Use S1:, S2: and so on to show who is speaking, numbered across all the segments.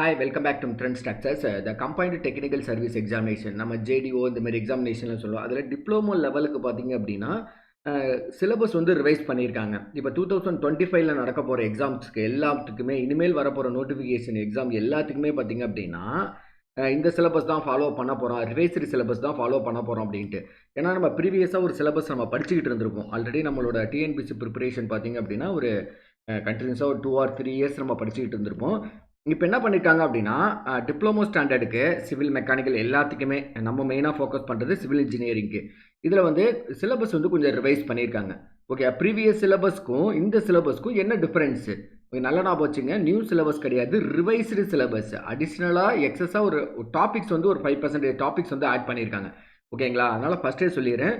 S1: Hi, welcome back to Trend Structures. The Combined Technical Service Examination நம்ம JDO இந்த மாதிரி எக்ஸாமினேஷன்லாம் சொல்லுவோம். அதில் டிப்ளமோ லெவலுக்கு பார்த்தீங்க அப்படின்னா சிலபஸ் வந்து ரிவைஸ் பண்ணியிருக்காங்க. இப்போ 2025ல் நடக்க போகிற எக்ஸாம்ஸ்க்கு எல்லாத்துக்குமே இனிமேல் வரப்போகிற நோட்டிஃபிகேஷன் எக்ஸாம் எல்லாத்துக்குமே பார்த்தீங்க அப்படின்னா இந்த சிலபஸ் தான் ஃபாலோ பண்ண போகிறோம், ரிவைஸ்டு சிலபஸ் தான் ஃபாலோ பண்ண போகிறோம் அப்படின்ட்டு. ஏன்னா நம்ம ப்ரீவியஸாக ஒரு சிலபஸ் நம்ம படிச்சுக்கிட்டு இருந்திருப்போம். ஆல்ரெடி நம்மளோட டிஎன்பிசி ப்ரிப்பரேஷன் பார்த்தீங்க அப்படின்னா ஒரு கண்டினியூஸாக ஒரு 2 or 3 இயர்ஸ் நம்ம படிச்சுக்கிட்டு இருந்திருப்போம். இப்போ என்ன பண்ணியிருக்காங்க அப்படின்னா டிப்ளமோ ஸ்டாண்டர்டுக்கு சிவில் மெக்கானிக்கல் எல்லாத்துக்குமே நம்ம மெயினாக ஃபோக்கஸ் பண்ணுறது சிவில் இன்ஜினியரிங்க்கு. இதில் வந்து சிலபஸ் வந்து கொஞ்சம் ரிவைஸ் பண்ணியிருக்காங்க. ஓகே, ப்ரீவியஸ் சிலபஸ்க்கும் இந்த சிலபஸ்க்கும் என்ன டிஃப்ரென்ஸு நல்லா ஞாபகம் வச்சுங்க. நியூ சிலபஸ் கிடையாது, ரிவைஸ்டு சிலபஸ். அடிஷ்னலாக எக்ஸஸாக ஒரு டாபிக்ஸ் வந்து ஒரு 5% டாபிக்ஸ் வந்து ஆட் பண்ணியிருக்காங்க. ஓகேங்களா? அதனால் ஃபஸ்ட்டே சொல்லிடுறேன்,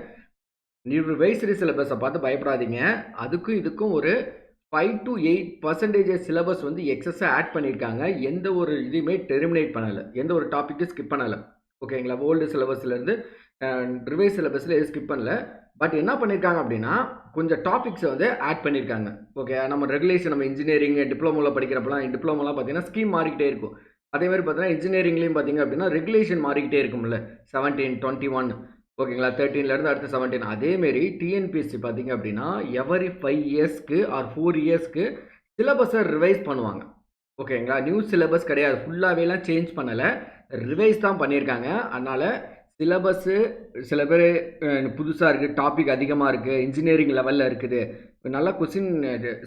S1: நியூ ரிவைஸ்டு சிலபஸை பார்த்து பயப்படாதீங்க. அதுக்கும் இதுக்கும் ஒரு 5 to 8% சிலபஸ் வந்து எக்ஸஸாக ஆட் பண்ணியிருக்காங்க. எந்த ஒரு இதுவுமே டெர்மினேட் பண்ணலை, எந்த ஒரு டாப்பிக்கும் ஸ்கிப் பண்ணலை. ஓகேங்களா? ஓல்டு சிலபஸ்லேருந்து ரிவைஸ் சிலபஸில் எதுவும் ஸ்கிப் பண்ணல. பட் என்ன பண்ணியிருக்காங்க அப்படின்னா கொஞ்சம் டாபிக்ஸை வந்து ஆட் பண்ணியிருக்காங்க. ஓகே, நம்ம ரெகுலேஷன் நம்ம இன்ஜினியரிங் டிப்ளமோவில் படிக்கிறப்பலாம் டிப்ளமோலாம் பார்த்தீங்கன்னா ஸ்கீம் மாறிக்கிட்டே இருக்கும். அதே மாதிரி பார்த்தீங்கன்னா இன்ஜினியரிங்லேயும் பார்த்தீங்க அப்படின்னா ரெகுலேஷன் மாறிக்கிட்டே இருக்கும்ல. 17, 21 ஓகேங்களா, 13லேருந்து அடுத்து 17. அதேமாரி டிஎன்பிஎஸ்சி பார்த்தீங்க அப்படின்னா எவரி 5 இயர்ஸ்க்கு ஆர் 4 இயர்ஸ்க்கு சிலபஸை ரிவைஸ் பண்ணுவாங்க. ஓகேங்களா? நியூ சிலபஸ் கிடையாது, ஃபுல்லாகவேலாம் சேஞ்ச் பண்ணலை, ரிவைஸ் தான் பண்ணியிருக்காங்க. அதனால் சிலபஸ்ஸு சில பேர் புதுசாக இருக்குது, டாபிக் அதிகமாக இருக்குது, இன்ஜினியரிங் லெவலில் இருக்குது. நல்லா கொஸ்டின்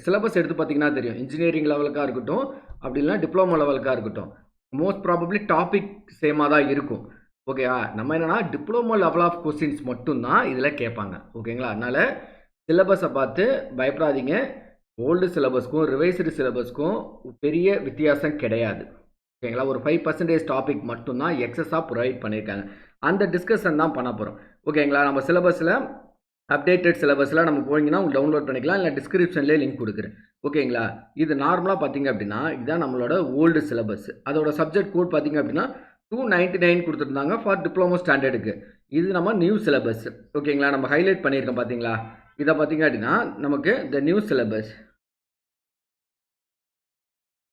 S1: சிலபஸ் எடுத்து பார்த்தீங்கன்னா தெரியும். இன்ஜினியரிங் லெவலுக்காக இருக்கட்டும், அப்படி இல்லைனா டிப்ளமோ லெவலுக்காக இருக்கட்டும், மோஸ்ட் ப்ராபப்ளி டாபிக் சேமாக தான் இருக்கும். ஓகேவா? நம்ம என்னென்னா டிப்ளமோ லெவல் ஆஃப் கொஸ்டின்ஸ் மட்டும்தான் இதில் கேட்பாங்க. ஓகேங்களா? அதனால் சிலபஸை பார்த்து பயப்படாதீங்க. ஓல்டு சிலபஸ்க்கும் ரிவைஸ்டு சிலபஸ்க்கும் பெரிய வித்தியாசம் கிடையாது. ஓகேங்களா? ஒரு 5% டாபிக் மட்டும்தான் எக்ஸஸாக ப்ரொவைட் பண்ணியிருக்காங்க. அந்த டிஸ்கஷன் தான் பண்ண போகிறோம். ஓகேங்களா? நம்ம சிலபஸில் அப்டேட்டட் சிலபஸில் நம்ம போனீங்கன்னா உங்களுக்கு டவுன்லோட் பண்ணிக்கலாம், இல்லை டிஸ்கிரிப்ஷன்லேயே லிங்க் கொடுக்குறேன். ஓகேங்களா? இது நார்மலாக பார்த்தீங்க அப்படின்னா இதுதான் நம்மளோட ஓல்டு சிலபஸ். அதோட சப்ஜெக்ட் கோட் பார்த்தீங்க அப்படின்னா 299 கொடுத்துருந்தாங்க ஃபார் டிப்ளமோ ஸ்டாண்டர்டுக்கு. இது நம்ம நியூ சிலபஸ். ஓகேங்களா? நம்ம ஹைலைட் பண்ணியிருக்கோம் பார்த்தீங்களா? இதை பார்த்தீங்க அப்படின்னா நமக்கு த நியூ சிலபஸ்.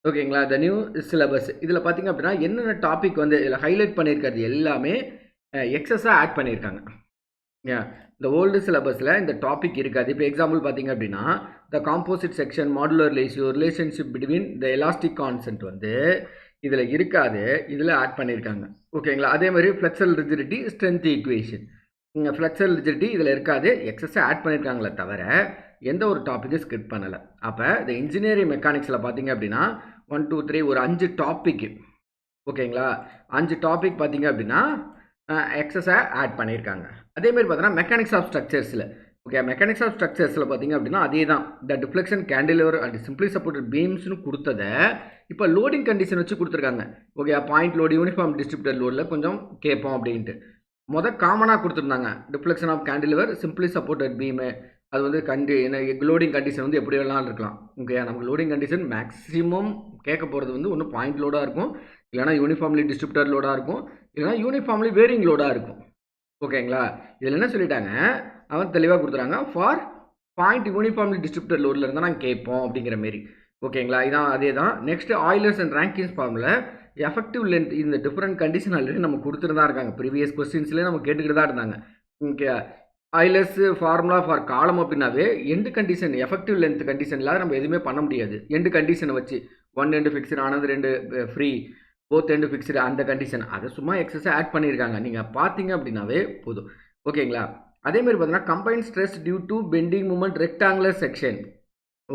S1: ஓகேங்களா? த நியூ சிலபஸ் இதில் பார்த்தீங்க அப்படின்னா என்னென்ன டாபிக் வந்து இதில் ஹைலைட் பண்ணியிருக்கிறது எல்லாமே எக்ஸஸாக ஆட் பண்ணியிருக்காங்க. இந்த ஓல்டு சிலபஸில் இந்த டாபிக் இருக்காது. இப்போ எக்ஸாம்பிள் பார்த்தீங்க அப்படின்னா the composite section, modular ratio, relationship between the elastic constant வந்து இதில் இருக்காது, இதில் ஆட் பண்ணியிருக்காங்க. ஓகேங்களா? அதே மாதிரி flexural rigidity, strength equation, flexural rigidity இதில் இருக்காது, எக்ஸஸாக ஆட் பண்ணியிருக்காங்களே தவிர எந்த ஒரு டாப்பிக்கும் ஸ்கிப் பண்ணலை. அப்போ இந்த இன்ஜினியரிங் மெக்கானிக்ஸில் பார்த்தீங்க அப்படின்னா 1, 2, 3 ஒரு 5 டாபிக். ஓகேங்களா? 5 டாபிக் பார்த்தீங்க அப்படின்னா எக்ஸஸாக ஆட் பண்ணியிருக்காங்க. அதேமாதிரி பார்த்தீங்கன்னா மெக்கானிக்ஸ் ஆஃப் ஸ்ட்ரக்சர்ஸில், ஓகே, மெக்கானிக்ஸ் ஆஃப் ஸ்ட்ரக்சர்ஸில் பார்த்தீங்க அப்படின்னா அதே தான் the deflection cantilever and simply supported பீம்ஸ்னு கொடுத்ததை இப்போ லோடிங் கண்டிஷன் வச்சு கொடுத்துருக்காங்க. Okay, point load, uniform distributor லோடில் கொஞ்சம் கேட்போம் அப்படின்ட்டு காமனாக கொடுத்துருந்தாங்க. Deflection of cantilever, simply supported beam, அது வந்து லோடிங் கண்டிஷன் வந்து எப்படி வேணாலும் இருக்கலாம். ஓகே, நமக்கு லோடிங் கண்டிஷன் மேக்ஸிமம் கேட்க போகிறது வந்து ஒன்று பாயிண்ட் லோடாக இருக்கும், இல்லைனா யூனிஃபார்ம்லி டிஸ்ட்ரிபியூட்டர் லோடாக இருக்கும், இல்லைனா யூனிஃபார்ம்லி வேரிங் லோடாக இருக்கும். ஓகேங்களா? இதில் என்ன சொல்லிட்டாங்க, அவன் தெளிவாக கொடுத்துறாங்க ஃபார் பாயிண்ட் யூனிஃபார்ம்லி டிஸ்ட்ரிபியூட்டர் லோடில் இருந்தால் நாங்கள் கேட்போம் அப்படிங்கிற மாரி. ஓகேங்களா? இதான் அதே தான். நெக்ஸ்ட் ஆயிலர்ஸ் அண்ட் ரேங்கின்ஸ் ஃபார்மில் எஃபெக்டிவ் லென்த், இந்த டிஃப்ரெண்ட் கண்டிஷன் ஆல்ரெடி நம்ம கொடுத்துட்டு தான் இருக்காங்க. ப்ரீவியஸ் கொஸ்டின்ஸ்லேயே நம்ம கேட்டுக்கிட்டு தான் இருந்தாங்க. ஓகே, ஆயிலர்ஸ் ஃபார்முலா ஃபார் காலம் அப்படின்னாவே end condition, effective length condition இல்லாத நம்ம எதுவுமே பண்ண முடியாது. எண்டு கண்டிஷனை வச்சு 1 எண்டு ஃபிக்ஸ்டு, ஆனது 2 ஃப்ரீ, போத் எண்டு ஃபிக்ஸ்டு, அந்த கண்டிஷன் அதை சும்மா எக்ஸஸாக ஆட் பண்ணியிருக்காங்க. நீங்கள் பார்த்தீங்க அப்படின்னாவே போதும். ஓகேங்களா? அதேமாதிரி பார்த்தீங்கன்னா combine stress due to bending moment rectangular section.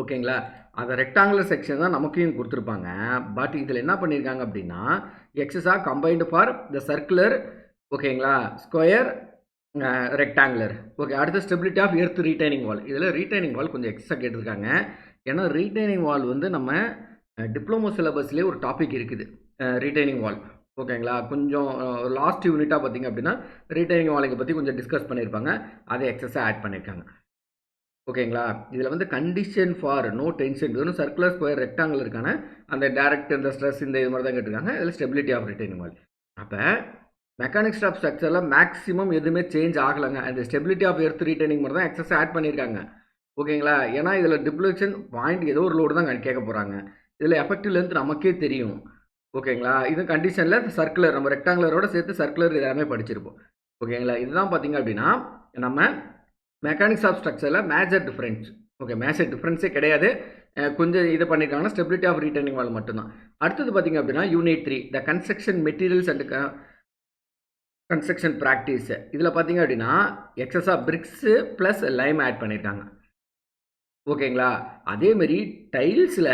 S1: ஓகேங்களா? அந்த ரெக்டாங்குலர் செக்ஷன் தான் நமக்கும் கொடுத்துருப்பாங்க. பட் இதில் என்ன பண்ணியிருக்காங்க அப்படின்னா எக்ஸஸாக கம்பைன்டு ஃபார் த சர்க்குலர், ஓகேங்களா, ஸ்கொயர், ரெக்டாங்குலர். ஓகே, அடுத்த ஸ்டெபிலிட்டி ஆஃப் எர்த் ரீட்டைனிங் வால். இதில் ரீட்டைனிங் வால் கொஞ்சம் எக்ஸ்ட்ரா கேட்டிருக்காங்க. ஏன்னா ரீட்டைனிங் வால் வந்து நம்ம டிப்ளமோ சிலபஸ்லேயே ஒரு டாபிக் இருக்குது, ரீட்டைனிங் வால். ஓகேங்களா? கொஞ்சம் லாஸ்ட் யூனிட்டாக பார்த்தீங்க அப்படின்னா ரீட்டைனிங் வாலிங்கை பற்றி கொஞ்சம் டிஸ்கஸ் பண்ணியிருப்பாங்க, அதை எக்ஸஸாக ஆட் பண்ணியிருக்காங்க. ஓகேங்களா? இதில் வந்து கண்டிஷன் ஃபார் நோ டென்ஷன், வெறும் சர்க்குலர், ஸ்கொயர், ரெக்டாங்குலருக்கான அந்த டேரக்ட், இந்த ஸ்ட்ரெஸ், இந்த இது மாதிரி தான் கேட்டிருக்காங்க. இதில் ஸ்டெபிலிட்டி ஆஃப் ரிட்டைனிங் வால். அப்போ மெக்கானிக்ஸ் ஆஃப் ஸ்ட்ரக்சரில் மேக்ஸிமம் எதுவுமே சேஞ்ச் ஆகலைங்க. அந்த ஸ்டெபிலிட்டி ஆஃப் எர்த் ரீட்டைனிங் மட்டும் தான் எக்ஸஸாக ஆட் பண்ணியிருக்காங்க. ஓகேங்களா? ஏன்னா இதில் டிப்ளெக்ஷன் பாயிண்ட் ஏதோ ஒரு லோடு தான் கேட்க போகிறாங்க. இதில் எஃபெக்டிவ் லென்த் நமக்கே தெரியும். ஓகேங்களா? இது கண்டிஷனில் சர்க்குலர் நம்ம ரெக்டாங்குலரோட சேர்த்து சர்க்குலர் எல்லாமே படிச்சிருப்போம். ஓகேங்களா? இதுதான் பார்த்தீங்க அப்படின்னா, நம்ம மெக்கானிக்ஸ் ஆஃப் ஸ்ட்ரக்சரில் மேஜர் டிஃபரன்ஸ். ஓகே, மேஜர் டிஃபரன்ஸே கிடையாது. கொஞ்சம் இது பண்ணியிருக்காங்கன்னா ஸ்டெபிலிட்டி ஆஃப் ரீட்டர்னிங் வால் மட்டும்தான். அடுத்தது பார்த்தீங்க அப்படின்னா unit 3 the construction materials and construction practice. இதில் பார்த்தீங்க அப்படின்னா எக்ஸஸாக பிரிக்ஸு ப்ளஸ் லைம் ஆட் பண்ணியிருக்காங்க. ஓகேங்களா? அதேமாரி டைல்ஸில்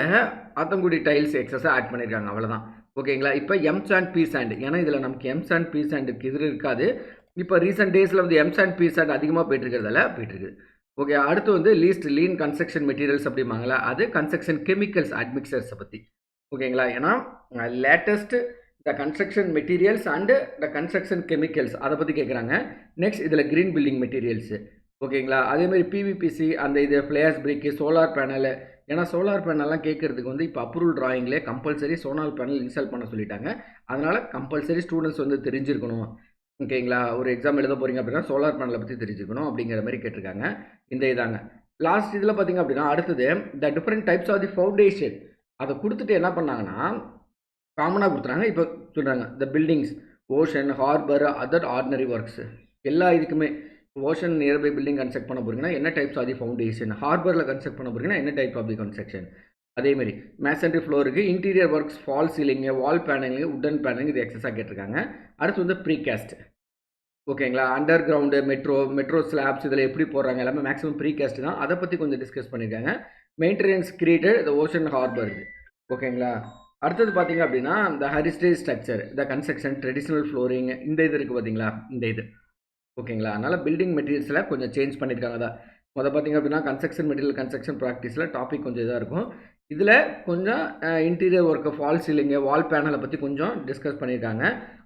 S1: ஆத்தங்குடி டைல்ஸ் எக்ஸஸாக ஆட் பண்ணியிருக்காங்க. அவ்வளோதான். ஓகேங்களா? இப்போ எம் சாண்ட் பி சாண்ட், ஏன்னா இதில் நமக்கு எம் சாண்ட் பி சாண்டுக்கு இது இருக்காது. இப்போ ரீசெண்ட் டேஸில் வந்து எம் சாண்ட் பி சாண்ட் அதிகமாக போயிட்டுருக்கிறதால போயிட்டுருக்குது. ஓகே, அடுத்து வந்து லீஸ்ட் லீன் கன்ஸ்ட்ரக்ஷன் மெட்டீரியல்ஸ் அப்படிம்பாங்களா, அது கன்ஸ்ட்ரக்ஷன் கெமிக்கல்ஸ் அட்மிக்சர்ஸை பற்றி. ஓகேங்களா? ஏன்னா latest the construction materials and the construction chemicals அதை பற்றி கேட்குறாங்க. நெக்ஸ்ட் இதில் க்ரீன் பில்டிங் மெட்டீரியல்ஸு. ஓகேங்களா? அதேமாதிரி பிவிபிசி அந்த இது ஃப்ளேயர்ஸ் பிரிக்கு சோலார் பேனலு. ஏன்னா சோலார் பேனல்லாம் கேட்குறதுக்கு வந்து இப்போ அப்ரூவல் ட்ராயிங்லேயே கம்பல்சரி சோலார் பேனல் இன்ஸ்டால் பண்ண சொல்லிட்டாங்க. அதனால் கம்பல்சரி ஸ்டூடெண்ட்ஸ் வந்து தெரிஞ்சிருக்கணும். ஓகேங்களா? ஒரு எக்ஸாம் எழுத போகிறீங்க அப்படின்னா சோலார் பேனலை பற்றி தெரிஞ்சுக்கணும் அப்படிங்கிற மாதிரி கேட்டிருக்காங்க. இந்த இதாங்க லாஸ்ட் இதில் பார்த்தீங்க அப்படின்னா அடுத்தது the different types of the foundation. அதை கொடுத்துட்டு என்ன பண்ணாங்கன்னா காமனாக கொடுத்துறாங்க. இப்போ சொல்கிறாங்க the buildings ocean harbour other ordinary works. எல்லா இதுக்குமே ஓஷன் நியர்பை பில்டிங் கன்ஸ்ட்ரக்ட் பண்ண போகிறீங்கன்னா என்ன டைப்ஸ் ஆஃப் தி ஃபவுண்டேஷன், ஹார்பரில் கன்ஸ்ட்ரக்ட் பண்ண போகிறீங்கன்னா என்ன டைப் ஆஃப் தி கன்ஸ்ட்ரக்ஷன். அதேமாதிரி மேசன்ட்ரி ஃப்ளோருக்கு இன்டீரியர் ஒர்க்ஸ் ஃபால் சீலிங்கு வால் பேனலிங்கு உட்டன் பேனலிங் இது எக்ஸஸாக கேட்டிருக்காங்க. அடுத்து வந்து ப்ரீகாஸ்ட். ஓகேங்களா? அண்டர் கிரவுண்டு மெட்ரோ ஸ்லாப்ஸ் இதில் எப்படி போடுறாங்க எல்லாமே மேக்ஸிமம் ப்ரீகாஸ்ட் தான். அதை பற்றி கொஞ்சம் டிஸ்கஸ் பண்ணியிருக்காங்க. Maintenance created the ocean harbour இது. ஓகேங்களா? அடுத்தது பார்த்தீங்க அப்படின்னா இந்த heritage structure the construction traditional flooring இந்த இது இருக்குது பார்த்தீங்களா, இந்த இது. ஓகேங்களா? அதனால் பில்டிங் மெட்டீரியல்ஸில் கொஞ்சம் சேஞ்ச் பண்ணியிருக்காங்க தான். பார்த்தீங்க அப்படின்னா கன்ஸ்ட்ரக்ஷன் மெட்டீரியல் கன்ஸ்ட்ரக்ஷன் ப்ராக்டிஸில் டாபிக் கொஞ்சம் இதாக இருக்கும். இதில் கொஞ்சம் இன்டீரியர் ஒர்க்கு ஃபால் சீலிங்கு வால் பேனலை பற்றி கொஞ்சம் டிஸ்கஸ் பண்ணியிருக்காங்க.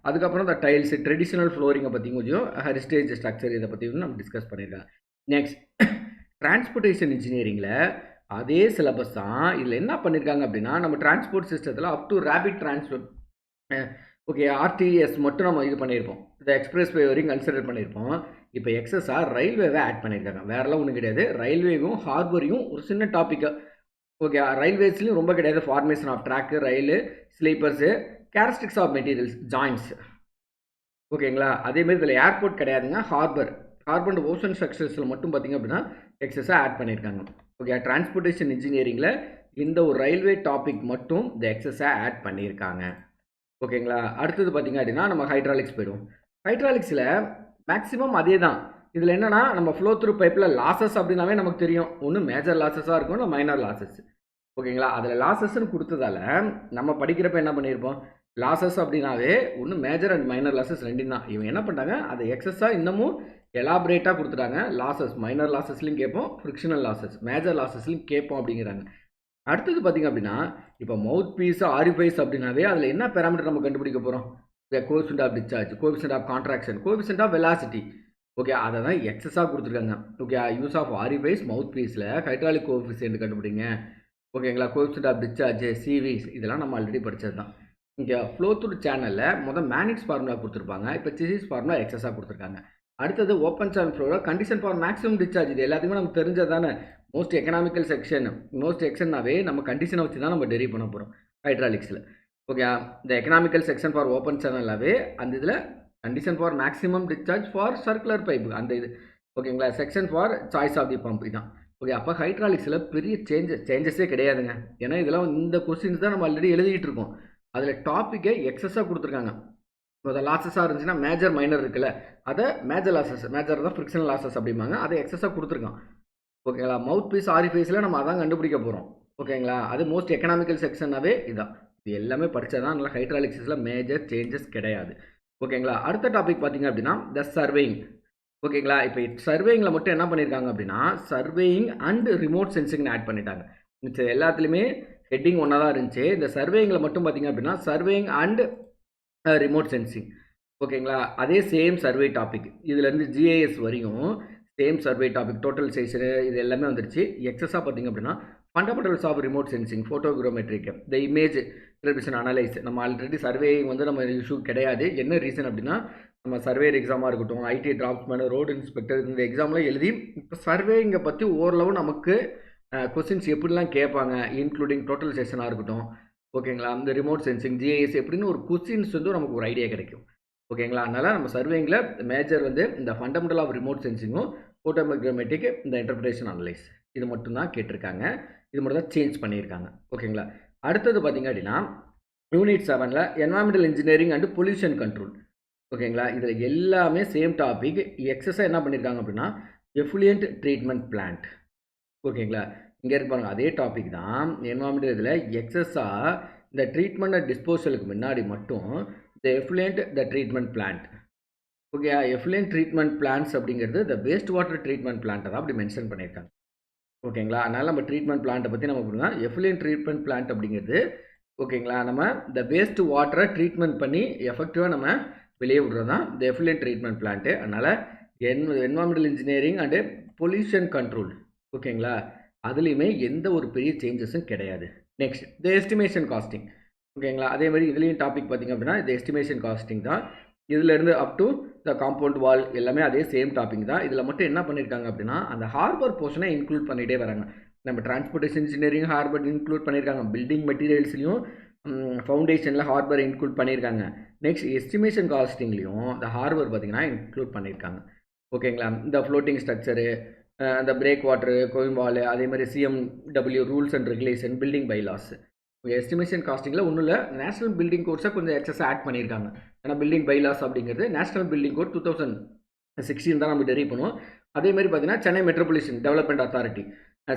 S1: அதுக்கப்புறம் இந்த டைல்ஸ் ட்ரெடிஷ்னல் ஃப்ளோரிங்கை பற்றி கொஞ்சம் ஹெரிஸ்டேஜ் ஸ்ட்ரக்சர் இதை பற்றி நம்ம டிஸ்கஸ் பண்ணியிருக்காங்க. நெக்ஸ்ட் டிரான்ஸ்போர்ட்டேஷன் இன்ஜினியரிங்கில் அதே சிலபஸ் தான். இதில் என்ன பண்ணியிருக்காங்க அப்படின்னா நம்ம டிரான்ஸ்போர்ட் சிஸ்டத்தில் up to rapid transport okay RTS மட்டும் நம்ம இது பண்ணியிருப்போம். இந்த எக்ஸ்பிரஸ் வே வரையும் கன்சிடர் பண்ணியிருப்போம். இப்போ எக்ஸஸாக ரயில்வேவை ஆட் பண்ணியிருக்காங்க. வேறெல்லாம் ஒன்றும் கிடையாது. ரயில்வேவும் ஹார்பரையும் ஒரு சின்ன டாப்பிக்கு. ஓகே, ரயில்வேஸ்லையும் ரொம்ப கிடையாது. Formation of track rail sleepers characteristics of materials joints. ஓகேங்களா? அதேமாதிரி இதில் ஏர்போர்ட் கிடையாதுங்க. ஹார்பர் அண்ட் ஓஷன் ஸ்ட்ரக்சர்ஸில் மட்டும் பார்த்திங்க அப்படின்னா எக்ஸஸாக ஆட் பண்ணியிருக்காங்க. ஓகே, டிரான்ஸ்போர்ட்டேஷன் இன்ஜினியரிங்கில் இந்த ஒரு ரயில்வே டாபிக் மட்டும் இந்த எக்ஸஸாக ஆட் பண்ணியிருக்காங்க. ஓகேங்களா? அடுத்தது பார்த்திங்க அப்படின்னா நம்ம ஹைட்ராலிக்ஸ் போயிடுவோம். ஹைட்ராலிக்ஸில் மேக்ஸிமம் அதே தான். இதில் என்னென்னா நம்ம ஃப்ளோ த்ரூ பைப்பில் லாஸஸ் அப்படின்னாவே நமக்கு தெரியும். ஒன்று மேஜர் லாஸஸாக இருக்கும், இல்லை மைனர் லாஸஸ். ஓகேங்களா? அதில் லாஸஸ்ன்னு கொடுத்ததால நம்ம படிக்கிறப்ப என்ன பண்ணியிருப்போம், லாஸஸ் அப்படின்னாவே ஒன்று மேஜர் அண்ட் மைனர் லாஸஸ் ரெண்டும் தான். இவங்க என்ன பண்ணிட்டாங்க, அதை எக்ஸஸாக இன்னமும் எலாபரேட்டாக கொடுத்துட்டாங்க. லாஸஸ் மைனர் லாஸஸ்லையும் கேட்போம், ஃப்ரிக்ஷனல் லாஸஸ் மேஜர் லாஸஸ்லையும் கேட்போம் அப்படிங்கிறாங்க. அடுத்தது பார்த்திங்க அப்படின்னா இப்போ மவுத் பீஸ் ஆரிஃபைஸ் அப்படின்னாவே அதில் என்ன பேராமீட்டர் நம்ம கண்டுபிடிக்க போகிறோம், coefficient of discharge, coefficient of contraction, coefficient of velocity. Okay, அதை தான் எக்ஸஸாக கொடுத்துருக்காங்க. Okay, use of orifice mouth பீஸில் ஹைட்ராலிக் கோஎஃபிஷியன்ட் கண்டுபிடிங்க. ஓகேங்களா? கோஎஃபிஷியன்ட் ஆஃப் டிஸ்சார்ஜ், சிவிஸ் இதெல்லாம் நம்ம ஆல்ரெடி படித்தது தான். இங்கே ஃப்ளோ த்ரூ சேனலில் மேனிக்ஸ் ஃபார்முலா கொடுத்துருப்பாங்க. இப்போ சிசிஸ் ஃபார்முலா எக்ஸஸாக கொடுத்துருக்காங்க. அடுத்தது ஓப்பன் சேனல் ஃப்ளோவில் கண்டிஷன் ஃபார் மேக்ஸிமம் டிஸ்சார்ஜ். இது எல்லாத்துக்குமே நமக்கு தெரிஞ்சது தானே. மோஸ்ட் எக்கனாமிக்கல் செக்ஷன் எக்ஷன்னாவே நம்ம கண்டிஷனை வச்சு தான் நம்ம டெரிவ் பண்ண போகிறோம் ஹைட்ராலிக்ஸில். ஓகே, இந்த எக்கனாமிக்கல் செக்ஷன் ஃபார் ஓப்பன் சேனலாகவே அந்த இதில் condition for maximum discharge for circular pipe அந்த இது. ஓகேங்களா? Section for choice of the pump இதான். ஓகே, அப்போ ஹைட்ராலிக்ஸில் பெரிய சேஞ்சஸே கிடையாதுங்க. ஏன்னா இதெல்லாம் இந்த கொஸ்டின்ஸ் தான் நம்ம ஆல்ரெடி எழுதிட்டு இருக்கோம். அதில் டாப்பிக்கை எக்ஸஸாக கொடுத்துருக்காங்க. இப்போ லாஸஸாக இருந்துச்சுன்னா மேஜர் மைனர் இருக்குல்ல, அதை மேஜர் லாஸஸ், மேஜர் தான் ஃப்ரிக்ஷனல் லாஸஸ் அப்படிம்பாங்க, அதை எக்ஸஸாக கொடுத்துருக்கான். ஓகேங்களா? மவுத் பீஸ் ஆரிஃபைஸில் நம்ம அதான் கண்டுபிடிக்க போகிறோம். ஓகேங்களா? அது மோஸ்ட் எக்கனாமிக்கல் செக்ஷனாகவே இதான். இது எல்லாமே படித்ததான். நல்லா ஹைட்ராலிக்ஸில் மேஜர் சேஞ்சஸ் கிடையாது. ஓகேங்களா? அடுத்த டாபிக் பார்த்திங்க அப்படின்னா த சர்வேயிங். ஓகேங்களா? இப்போ சர்வேயிங்கில் மட்டும் என்ன பண்ணியிருக்காங்க அப்படின்னா சர்வேயிங் அண்ட் ரிமோட் சென்சிங்னு ஆட் பண்ணிட்டாங்க. மிச்சம் எல்லாத்துலேயுமே ஹெட்டிங் ஒன்றா தான் இருந்துச்சு. இந்த சர்வேயிங்கில் மட்டும் பார்த்திங்க அப்படின்னா சர்வேயிங் அண்ட் ரிமோட் சென்சிங். ஓகேங்களா? அதே சேம் சர்வே டாபிக். இதுலேருந்து ஜிஐஎஸ் வரையும் same survey topic. Total size இது எல்லாமே வந்துருச்சு. எக்ஸஸாக பார்த்திங்க அப்படின்னா fundamentals of remote sensing, photogrammetric, the image television analyse. நம்ம ஆல்ரெடி சர்வே நம்ம இஷ்யூ கிடையாது. என்ன ரீசன் அப்படின்னா நம்ம சர்வேர் எக்ஸாமாக இருக்கட்டும், ஐடி டிராப்ஸ்மேன், ரோடு இன்ஸ்பெக்டர் இந்த எக்ஸாம்லாம் எழுதி இப்போ சர்வேங்க பற்றி ஓரளவு நமக்கு கொஸ்டின்ஸ் எப்படிலாம் கேட்பாங்க, இன்க்ளூடிங் டோட்டல் செஷனாக இருக்கட்டும். ஓகேங்களா? அந்த ரிமோட் சென்சிங், ஜிஐஎஸ் எப்படின்னு ஒரு கொஸ்டின்ஸ் வந்து நமக்கு ஒரு ஐடியா கிடைக்கும். ஓகேங்களா? அதனால நம்ம சர்வேயிங்கில மேஜர் வந்து இந்த ஃபண்டமெண்டல் ஆஃப் ரிமோட் சென்சிங்கும், ஃபோட்டோகிராமெட்ரிக், இந்த இன்டர்பிரேஷன் அனலைஸ் இது மட்டும் தான் கேட்டிருக்காங்க. இது மட்டும் தான் சேஞ்ச் பண்ணியிருக்காங்க. ஓகேங்களா? அடுத்தது பார்த்தீங்க அப்படின்னா, யூனிட் 7ல environmental engineering and pollution control. ஓகேங்களா? இதில் எல்லாமே சேம் டாபிக். எக்ஸஸா என்ன பண்ணியிருக்காங்க அப்படின்னா, எஃப்ளூயன்ட் ட்ரீட்மெண்ட் பிளான்ட். ஓகேங்களா? இங்க இருக்கு பாருங்க. அதே டாபிக் தான். என்வைரன்மென்டல் இதில எக்ஸஸா இந்த ட்ரீட்மெண்ட் அண்ட் டிஸ்போசலுக்கு முன்னாடி மட்டும் the effluent the treatment plant. Okay. Effluent treatment plants அப்படிங்கிறது த வேஸ்ட் வாட்டர் ட்ரீட்மெண்ட் பிளான்ட்ட தான் அப்படி மென்ஷன் பண்ணியிருக்காங்க. ஓகேங்களா? அதனால நம்ம ட்ரீட்மெண்ட் பிளான்ட்ட பத்தி நம்ம புரிஞ்சுக்கலாம். எஃப்ளூயன்ட் ட்ரீட்மெண்ட் பிளான்ட் அப்படிங்கிறது ஓகேங்களா? நம்ம இந்த வேஸ்ட் வாட்டரை ட்ரீட்மெண்ட் பண்ணி எஃபெக்டிவா நம்ம வெளியே விடுறது தான் இந்த எஃப்ளூயன்ட் ட்ரீட்மெண்ட் பிளான்ட். அதனால environmental engineering and pollution control. ஓகேங்களா? அதுலயுமே எந்த ஒரு பெரிய சேஞ்சஸும் கிடையாது. Next the estimation costing. ஓகேங்களா? அதே மாதிரி இதுலயும் டாபிக் பார்த்தீங்க அப்படின்னா இந்த எஸ்டிமேஷன் காஸ்டிங் தான். இதிலிருந்து up to the compound wall எல்லாமே அதே சேம் டாபிக் தான். இதில் மட்டும் என்ன பண்ணியிருக்காங்க அப்படின்னா, அந்த ஹார்பர் போர்ஷனை இன்க்ளூட் பண்ணிகிட்டே வராங்க. நம்ம டிரான்ஸ்போர்ட்டேஷன் இன்ஜினியரிங் ஹார்பர் இன்க்ளூட் பண்ணியிருக்காங்க. பில்டிங் மெட்டீரியல்ஸ்லையும் ஃபவுண்டேஷனில் ஹார்பர் இன்க்ளூட் பண்ணியிருக்காங்க. நெக்ஸ்ட் எஸ்டிமேஷன் காஸ்டிங்லையும் இந்த ஹார்பர் பார்த்தீங்கன்னா இன்க்ளூட் பண்ணியிருக்காங்க. ஓகேங்களா? இந்த ஃப்ளோட்டிங் ஸ்ட்ரக்சரு, அந்த பிரேக் வாட்டரு, கோயின் வால், அதே மாதிரி CMW rules and regulation, building bylaws. Estimation காஸ்டிங்கில் ஒன்றும் இல்லை, நேஷனல் பில்டிங் கோட்ஸை கொஞ்சம் எக்ஸஸாக ஆட் பண்ணியிருக்காங்க. ஏன்னா பில்டிங் பைலாஸ் அப்படிங்கிறது நேஷனல் பில்டிங் கோட் 2016 தான் நம்ம டெரிவ் பண்ணுவோம். அதே மாதிரி பார்த்தீங்கன்னா Chennai metropolitan development authority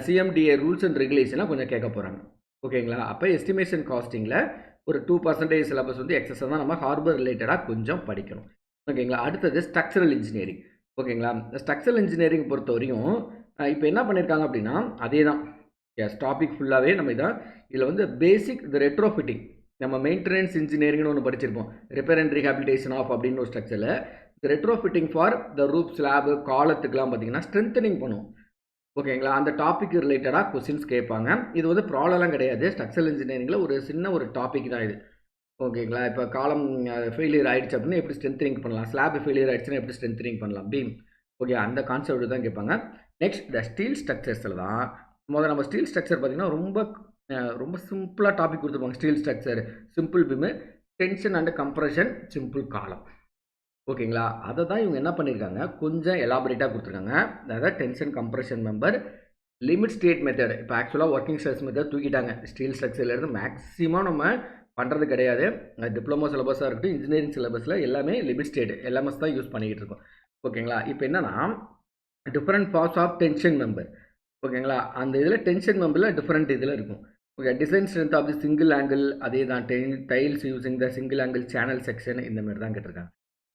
S1: CMDA rules and ரெகுலேஷனாக கொஞ்சம் கேட்க போகிறாங்க. ஓகேங்களா? அப்போ எஸ்டிமேஷன் காஸ்டிங்கில் ஒரு 2% சிலபஸ் வந்து எக்ஸஸாக தான் நம்ம ஹார்பர் ரிலேட்டடாக கொஞ்சம் படிக்கணும். ஓகேங்களா? அடுத்தது ஸ்ட்ரக்சரல் இன்ஜினியரிங். ஓகேங்களா? ஸ்ட்ரக்சரல் இன்ஜினியரிங் பொறுத்த வரையும் இப்போ என்ன பண்ணியிருக்காங்க அப்படின்னா, அதே தான் டாபிக் ஃபுல்லாகவே நம்ம இதான். இதில் வந்து பேசிக் இந்த ரெட்ரோஃபிட்டிங், நம்ம மெயின்டெனன்ஸ் இன்ஜினியரிங்னு ஒன்று படிச்சிருப்போம். ரிப்பேர் அண்ட் ரீஹாபிலிட்டேஷன் ஆஃப் அப்படின்னு ஒரு ஸ்ட்ரக்சரில் இந்த retrofitting for the Roop slab காலத்துக்குலாம் பார்த்தீங்கன்னா ஸ்ட்ரென்தனிங் பண்ணுவோம். ஓகேங்களா? அந்த டாபிக் ரிலேட்டடாக கொஸ்டின்ஸ் கேட்பாங்க. இது வந்து ப்ராப்ளம்லாம் கிடையாது. ஸ்ட்ரக்சரல் இன்ஜினியரிங்கில் ஒரு சின்ன ஒரு டாபிக் தான் இது. ஓகேங்களா? இப்போ காலம் ஃபெயிலியர் ஆகிடுச்சு அப்படின்னா எப்படி ஸ்ட்ரென்தனிங் பண்ணலாம், ஸ்லாப் ஃபெயிலியர் ஆகிடுச்சுன்னா எப்படி ஸ்ட்ரென்தனிங் பண்ணலாம், பீம். ஓகே, அந்த கான்செப்ட் தான் கேட்பாங்க. நெக்ஸ்ட் இந்த ஸ்டீல் ஸ்ட்ரக்சர்ஸில் தான் முதல்ல நம்ம ஸ்டீல் ஸ்ட்ரக்சர் பார்த்தீங்கன்னா ரொம்ப சிம்பிளாக டாபிக் கொடுத்துருப்பாங்க. Steel structure, simple beam, tension and compression, simple காலம். ஓகேங்களா? அதை தான் இவங்க என்ன பண்ணியிருக்காங்க, கொஞ்சம் எலாபரேட்டாக கொடுத்துருக்காங்க. அதாவது tension compression member, limit state method. இப்போ ஆக்சுவலாக ஒர்க்கிங் ஸ்ட்ரெஸ் மெத்தட் தூக்கிட்டாங்க. ஸ்டீல் ஸ்ட்ரக்சர்லேருந்து மேக்ஸிமம் நம்ம பண்ணுறது கிடையாது. டிப்ளமோ சிலபஸாக இருக்கட்டும், இன்ஜினியரிங் சிலபஸில் எல்லாமே லிமிட் ஸ்டேட் எல்எம்எஸ் தான் யூஸ் பண்ணிக்கிட்டு இருக்கோம். ஓகேங்களா? இப்போ என்னன்னா different parts of tension member. ஓகேங்களா? அந்த இதில் டென்ஷன் மெம்பரில் டிஃப்ரெண்ட் இதில் இருக்கும். Okay, design strength of the single angle, அதே தான் tiles using the single angle channel section, இந்த மாதிரி தான் கேட்டிருக்காங்க.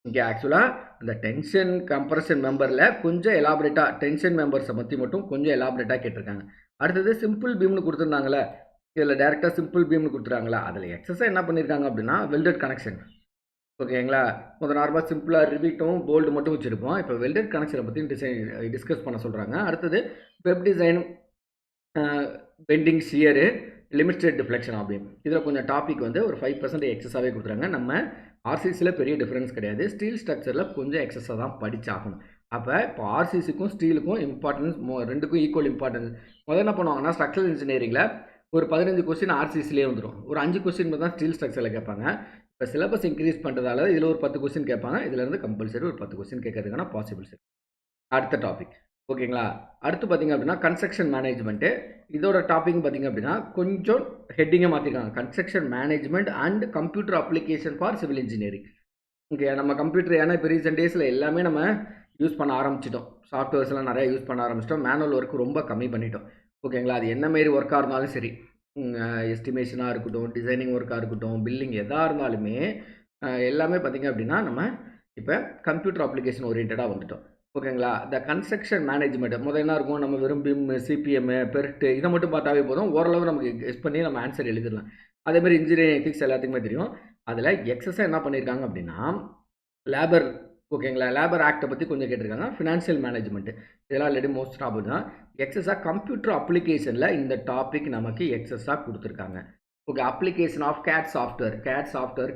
S1: இங்கே ஆக்சுவலாக அந்த டென்ஷன் கம்ப்ரெஷன் மெம்பரில் கொஞ்சம் எலாபரேட்டாக டென்ஷன் மெம்பர்ஸை பற்றி மட்டும் கொஞ்சம் எலாபரேட்டாக கேட்டிருக்காங்க. அடுத்தது சிம்பிள் பீம்னு கொடுத்துருந்தாங்களே, இதில் டேரெக்டாக சிம்பிள் பீம்னு கொடுத்துருக்காங்களா, அதில் எக்ஸஸாக என்ன பண்ணியிருக்காங்க அப்படின்னா வெல்டட் கனெக்ஷன். ஓகேங்களா? முதல் நார்மலாக சிம்பிளாக ரிவிட்டும் போல்டு மட்டும் வச்சுருப்போம். இப்போ வெல்டட் கனெக்ஷனை பற்றி டிஸ்கஸ் பண்ண சொல்கிறாங்க. அடுத்தது web design, bending shear, limit state deflection அப்படின்னு இதில் கொஞ்சம் டாபிக் வந்து ஒரு 5% எக்ஸஸாகவே கொடுத்துறாங்க. நம்ம ஆர்சிசியில் பெரிய டிஃப்ரென்ஸ் கிடையாது. ஸ்டீல் ஸ்ட்ரக்சரில் கொஞ்சம் எக்ஸஸாக தான் படித்தாகணும். அப்போ இப்போ ஆர்சிசிக்கும் ஸ்டீலுக்கும் இம்பார்ட்டன்ஸ் ரெண்டுக்கும் ஈக்குவல் இம்பார்ட்டன்ஸ். முதல்ல என்ன பண்ணுவாங்கன்னா ஸ்ட்ரக்சரல் இன்ஜினியரிங்கில் ஒரு 15 கொஸ்டின் ஆர்சிசிலே வந்துடும். ஒரு 5 கொஸ்டின் தான் ஸ்டீல் ஸ்ட்ரக்சரில் கேட்பாங்க. இப்போ சிலபஸ் இன்க்ரீஸ் பண்ணுறதால இதில் ஒரு 10 கொஸ்டின் கேட்பாங்க. இதிலேருந்து கம்பல்சரி ஒரு 10 கொஸ்டின் கேட்கறதுக்கான பாசிபிள்ஸ் இருக்குது. அடுத்த டாபிக். ஓகேங்களா? அடுத்து பார்த்திங்க அப்படின்னா கன்ஸ்ட்ரக்ஷன் மேனேஜ்மெண்ட்டு. இதோட டாபிக் பார்த்திங்க அப்படின்னா கொஞ்சம் ஹெட்டிங்கை மாற்றிருக்காங்க. Construction management and computer application for civil engineering. இங்கே நம்ம கம்ப்யூட்டர் ஏன்னா இப்போ ரீசெண்ட் டேஸில் எல்லாமே நம்ம யூஸ் பண்ண ஆரம்பிச்சிட்டோம். சாஃப்ட்வேர்ஸ்லாம் நிறையா யூஸ் பண்ண ஆரம்பிச்சிட்டோம். மேனுவல் ஒர்க் ரொம்ப கம்மி பண்ணிட்டோம். ஓகேங்களா? அது என்ன மாரி ஒர்க்காக இருந்தாலும் சரி, எஸ்டிமேஷனாக இருக்கட்டும், டிசைனிங் ஒர்க்காக இருக்கட்டும், பில்லிங் எதாக இருந்தாலுமே எல்லாமே பார்த்திங்க அப்படின்னா நம்ம இப்போ கம்ப்யூட்டர் அப்ளிகேஷன் ஓரியன்டாக வந்துட்டோம். ஓகேங்களா? இந்த கன்ஸ்ட்ரக்ஷன் மேனேஜ்மெண்ட் முதல்ல என்ன இருக்கும், நம்ம வெறும் பிம், சிபிஎம், பெர்ட்டு இதை மட்டும் பார்த்தாவே போதும். ஓரளவு நமக்கு கெஸ் பண்ணி நம்ம ஆன்சர் எழுதிடலாம். அதேமாதிரி இன்ஜினியரிங் எத்திக்ஸ் எல்லாத்துக்குமே தெரியும். அதில் எக்ஸஸாக என்ன பண்ணியிருக்காங்க அப்படின்னா லேபர். ஓகேங்களா? லேபர் ஆக்டை பற்றி கொஞ்சம் கேட்டிருக்காங்க. ஃபினான்ஷியல் மேனேஜ்மெண்ட் இதெல்லாம் ஆல்ரெடி மோஸ்ட் டாபிக் தான். எக்ஸஸாக கம்ப்யூட்டர் அப்ளிகேஷனில் இந்த டாபிக் நமக்கு எக்ஸஸாக கொடுத்துருக்காங்க. Okay, application of CAD software,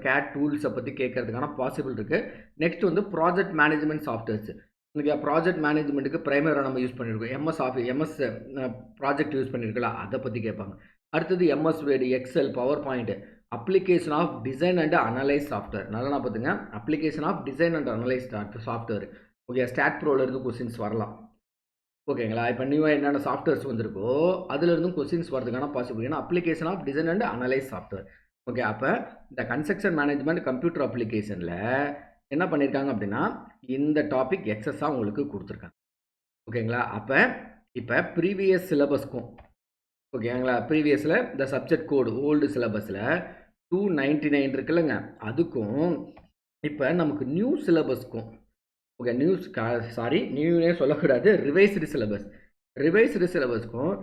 S1: CAD டூல்ஸை பற்றி கேட்கறதுக்கான பாசிபிள் இருக்குது. நெக்ஸ்ட் வந்து ப்ராஜெக்ட் மேனேஜ்மெண்ட் சாஃப்ட்வேர்ஸ். இன்றைக்கி ப்ராஜெக்ட் மேனேஜ்மெண்ட்டுக்கு ப்ரைமராக நம்ம யூஸ் பண்ணியிருக்கோம். எம்எஸ் ப்ராஜெக்ட் யூஸ் பண்ணியிருக்கலாம், அதை பற்றி கேட்பாங்க. அடுத்தது MS Word, Excel, PowerPoint, application of design and analyse software. நல்லா பார்த்துங்க, அப்ளிகேஷன் of design and analyse software. Okay, STAAD ப்ரோலேருந்து கொஸ்டின்ஸ் வரலாம். ஓகேங்களா, இப்போ நியூவாக என்னென்ன சாஃப்ட்வேர்ஸ் வந்திருக்கோ அதுலேருந்தும் கொஸ்டின்ஸ் வரதுக்கான பாசிபிள். ஏன்னா application of design and analyse software. Okay, அப்போ இந்த கன்ஸ்ட்ரக்ஷன் மேனேஜ்மெண்ட் கம்ப்யூட்டர் அப்ளிகேஷனில் என்ன பண்ணியிருக்காங்க அப்படின்னா இந்த டாபிக் எக்ஸஸாக உங்களுக்கு கொடுத்துருக்காங்க. ஓகேங்களா, அப்போ இப்போ ப்ரீவியஸ் சிலபஸ்க்கும் ஓகேங்களா, ப்ரீவியஸில் இந்த சப்ஜெக்ட் கோடு ஓல்டு சிலபஸில் 299 இருக்குல்லங்க, அதுக்கும் இப்போ நமக்கு நியூ சிலபஸ்க்கும் ஓகே நியூனே சொல்லக்கூடாது, ரிவைஸ்டு சிலபஸ்க்கும்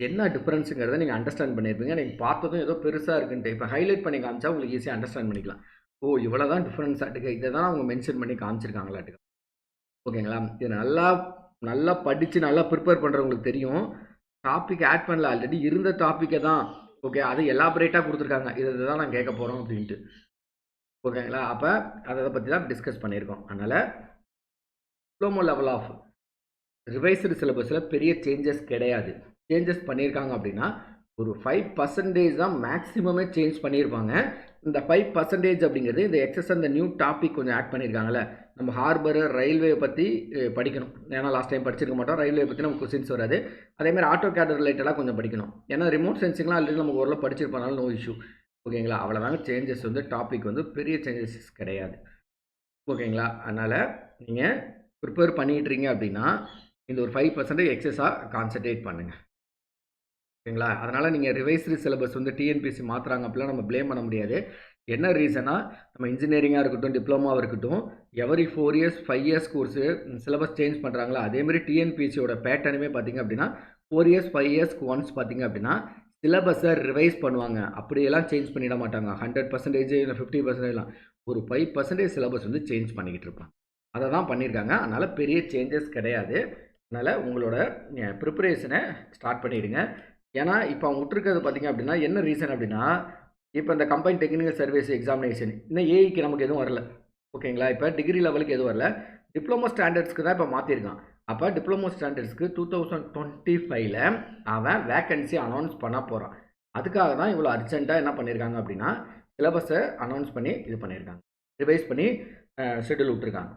S1: என்ன டிஃப்ரென்ஸுங்கிறத நீங்கள் அண்டர்ஸ்டாண்ட் பண்ணியிருப்பீங்க. நீங்கள் பார்த்ததும் ஏதோ பெருசாக இருக்குன்ட்டு இப்போ ஹைலைட் பண்ணி காமிச்சா உங்களுக்கு ஈஸியாக அண்டர்ஸ்டாண்ட் பண்ணிக்கலாம். ஓ இவ்வளோ தான் டிஃப்ரென்ஸ் ஆட்டுக்கு, இதை தான் அவங்க மென்ஷன் பண்ணி காமிச்சிருக்காங்களாட்டுக்கு. ஓகேங்களா, இது நல்லா படித்து நல்லா ப்ரிப்பேர் பண்ணுறவங்களுக்கு தெரியும். டாபிக் ஆட் பண்ணல, ஆல்ரெடி இருந்த டாப்பிக்கை தான் ஓகே அதை எலாபரேட்டாக கொடுத்துருக்காங்க, இதை தான் நான் கேட்க போகிறோம் அப்படின்ட்டு. ஓகேங்களா, அப்போ அதை பற்றி தான் டிஸ்கஸ் பண்ணியிருக்கோம். அதனால் டிப்ளமோ லெவல் ஆஃப் ரிவைஸ்டு சிலபஸில் பெரிய சேஞ்சஸ் கிடையாது. சேஞ்சஸ் பண்ணியிருக்காங்க அப்படின்னா ஒரு 5% தான் மேக்ஸிமமே சேஞ்ச் பண்ணியிருப்பாங்க. இந்த 5% அப்படிங்கிறது இந்த எக்ஸஸ் அந்த நியூ டாபிக் கொஞ்சம் ஆட் பண்ணியிருக்காங்கல்ல. நம்ம ஹார்பர் ரயில்வே பற்றி படிக்கணும், ஏன்னா லாஸ்ட் டைம் படிச்சிருக்க மாட்டோம். ரயில்வே பற்றி நமக்கு கொஸ்டின்ஸ் வராது. அதேமாதிரி ஆட்டோ கேட் ரிலேட்டடாக கொஞ்சம் படிக்கணும், ஏன்னா ரிமோட் சென்சிங்லாம் ஆல்ரெடி நமக்கு ஓரளவு படிச்சிருப்பனால நோ இஷ்யூ. ஓகேங்களா, அவ்வளோதாங்க சேஞ்சஸ். டாபிக் பெரிய சேஞ்சஸ் கிடையாது. ஓகேங்களா, அதனால் நீங்கள் ப்ரிப்பேர் பண்ணிட்டுறீங்க அப்படின்னா இந்த ஒரு 5% எக்ஸஸாக கான்சன்ட்ரேட் பண்ணுங்கள். ஓகேங்களா, அதனால் நீங்கள் ரிவைஸ்டு சிலபஸ் டிஎன்பிஎஸ்சி மாற்றுறாங்க அப்படிலாம் நம்ம ப்ளேம் பண்ண முடியாது. என்ன ரீசனாக நம்ம இன்ஜினியரிங்காக இருக்கட்டும் டிப்ளமாவாக இருக்கட்டும் every 4 years 5 years course syllabus change பண்ணுறாங்களா, அதேமாதிரி டிஎன்பிஎஸ்சியோட பேட்டர்னுமே பார்த்திங்க அப்படின்னா 4 இயர்ஸ் 5 இயர்ஸ்க்கு ஒன்ஸ் பார்த்திங்க அப்படின்னா சிலபஸை ரிவைஸ் பண்ணுவாங்க. அப்படியெல்லாம் சேஞ்ச் பண்ணிட மாட்டாங்க. 100% இல்லை 50%, ஒரு 5% சிலபஸ் சேஞ்ச் பண்ணிக்கிட்டு இருப்பாங்க. அதை தான் பண்ணியிருக்காங்க. அதனால் பெரிய சேஞ்சஸ் கிடையாது. அதனால் உங்களோட ப்ரிப்பரேஷனை ஸ்டார்ட் பண்ணிடுங்க. ஏன்னா இப்போ அவங்க விட்டுருக்கிறது பார்த்திங்க அப்படின்னா என்ன ரீசன் அப்படின்னா இப்போ இந்த கம்பைன் டெக்னிக்கல் சர்வீஸ் எக்ஸாமினேஷன் இன்னும் ஏஐக்கு நமக்கு எதுவும் வரல. ஓகேங்களா, இப்போ டிகிரி லெவலுக்கு எதுவும் வரல, டிப்ளமோ ஸ்டாண்டர்ட்ஸ்க்கு தான் இப்போ மாற்றிருக்கான். அப்போ டிப்ளமோ ஸ்டாண்டர்ட்ஸ்க்கு 2025ல் அவன் வேக்கன்சி அனௌன்ஸ் பண்ண போகிறான். அதுக்காக தான் இவ்வளோ அர்ஜென்ட்டாக என்ன பண்ணியிருக்காங்க அப்படின்னா சிலபஸை அனௌன்ஸ் பண்ணி இது பண்ணியிருக்காங்க, ரிவைஸ் பண்ணி ஷெட்யூல் விட்டுருக்காங்க.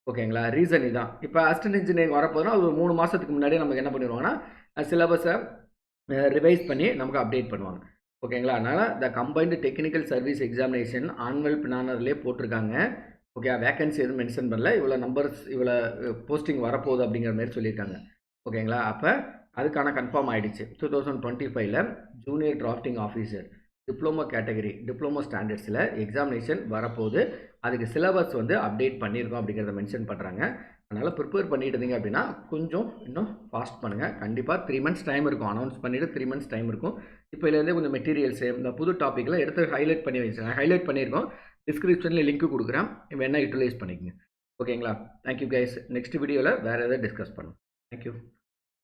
S1: ஓகேங்களா, ரீசன் இதுதான். இப்போ அசிஸ்டன்ட் இன்ஜினியரிங் வரப்போதுனா ஒரு 3 மாதத்துக்கு முன்னாடியே நமக்கு என்ன பண்ணிடுவாங்கன்னா சிலபஸை ரிவைஸ் பண்ணி நமக்கு அப்டேட் பண்ணுவாங்க. ஓகேங்களா, அதனால் the combined technical service examination annual பிளானர்லேயே போட்டிருக்காங்க. ஓகே, வேக்கன்சி எதுவும் மென்ஷன் பண்ணல, இவ்வளோ நம்பர்ஸ் இவ்வளோ போஸ்டிங் வரப்போகுது அப்படிங்கிற மாதிரி சொல்லியிருக்காங்க. ஓகேங்களா, அப்போ அதுக்கான கன்ஃபார்ம் ஆகிடுச்சு. 2025ல் junior drafting officer diploma category diploma ஸ்டாண்டர்ட்ஸில் எக்ஸாமினேஷன் வரப்போகுது. அதுக்கு சிலபஸ் அப்டேட் பண்ணியிருக்கோம் அப்படிங்கிறத மென்ஷன் பண்ணுறாங்க. அதனால் ப்ரிப்பேர் பண்ணிட்டு இருந்தீங்க அப்படின்னா கொஞ்சம் இன்னும் ஃபாஸ்ட் பண்ணுங்கள். கண்டிப்பாக 3 மந்த்ஸ் டைம் இருக்கும், அனௌன்ஸ் பண்ணிவிட்டு 3 மந்த்ஸ் டைம் இருக்கும். இப்போலேருந்தே கொஞ்சம் மெட்டீரியல்ஸு இந்த புது டாப்பிக்கில் எடுத்து ஹைலைட் பண்ணி வச்சுருக்கேன், ஹைலைட் பண்ணியிருக்கோம். டிஸ்கிரிப்ஷனில் லிங்க் கொடுக்குறேன், வேணால் யூட்டிலைஸ் பண்ணிக்கோங்க. ஓகேங்களா, தேங்க்யூ கைஸ். நெக்ஸ்ட் வீடியோவில் வேறு எதாவது டிஸ்கஸ் பண்ணுவோம். தேங்க்யூ.